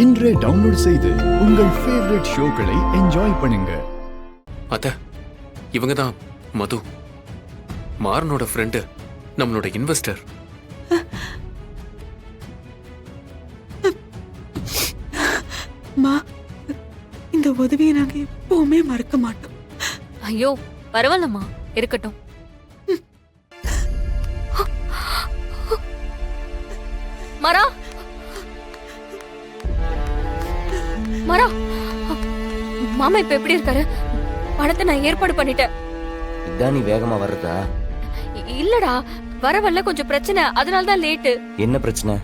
இன்றே டவுன்லோட் செய்து உங்கள் ஃபேவரட் ஷோக்களை என்ஜாய் பண்ணுங்க. அத்த, இவங்க தான் மது, மாறனோட ஃப்ரெண்டு, நம்மளோட இன்வெஸ்டர். இந்த உதவியை நாங்க எப்பவுமே மறக்க மாட்டோம். ஐயோ பரவாயில்லம்மா, இருக்கட்டும். மரா மரா, மாமா இப்ப எப்படி இருக்காரு? பணத்தை நான் ஏற்பாடு பண்ணிட்டேன். இதான் நீ வேகமா வர்றதா? இல்லடா, வரவல்ல கொஞ்சம் பிரச்சனை, அதனாலதான் லேட்டு. என்ன பிரச்சனை?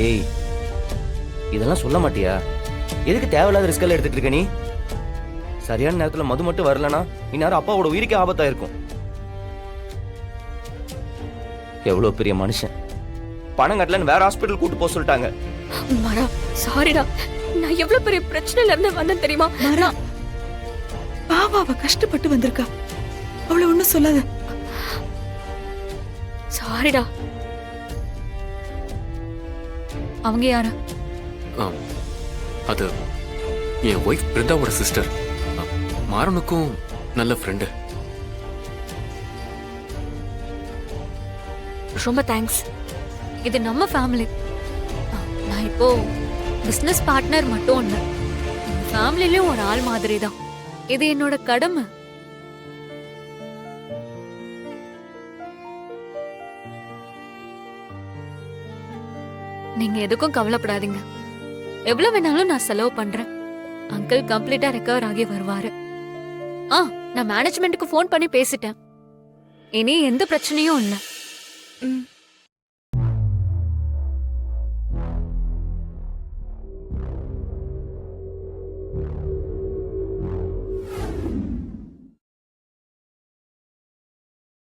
ஏய், இதெல்லாம் சொல்ல மாட்டியா? எதுக்கு தேவையில்லாத ரிஸ்க் எடுத்துட்டு இருக்க நீ? சரியான நேரத்துல மது மட்டும் வரலனா இந்நேரம் அப்பாவோட உயிருக்கு ஆபத்தா இருக்கும். எவ்வளவு பெரிய மனுஷன், பணம் கட்டலன்னு வேற ஹாஸ்பிட்டல் கூட்டு போக சொல்லிட்டாங்க. மரா சாரிடா, நான் எவ்வளவு பெரிய பிரச்சனையில இருந்து வந்தேன் தெரியுமா? மரா, பாவா அவ கஷ்டப்பட்டு வந்திருக்கா, அவளை ஒண்ணும் சொல்லாத. சாரிடா. அவங்க யாரு? அது என் ஒய்ஃப் பிருந்தாவோட சிஸ்டர். மாறனுக்கும் நல்ல ஃப்ரெண்டு. ரொம்ப தேங்க்ஸ். இது நம்ம ஃபேமிலி. நான் இப்போ பிசினஸ் பார்ட்னர் மட்டும் இல்ல, ஃபேமிலிலயும் ஒரு ஆள் மாதிரி தான். இது என்னோட கடமை. நீங்க எதுக்கும் கவலைப்படாதீங்க. எவ்வளவு வேணாலும் நான் செலவு பண்றேன். அங்கிள் கம்ப்ளீட்டா ரெக்கவர் ஆகி வருவாரு. நான் மேனேஜ்மெண்ட்டுக்கு ஃபோன் பண்ணி பேசிட்டேன். இனி எந்த பிரச்சனையும் இல்ல.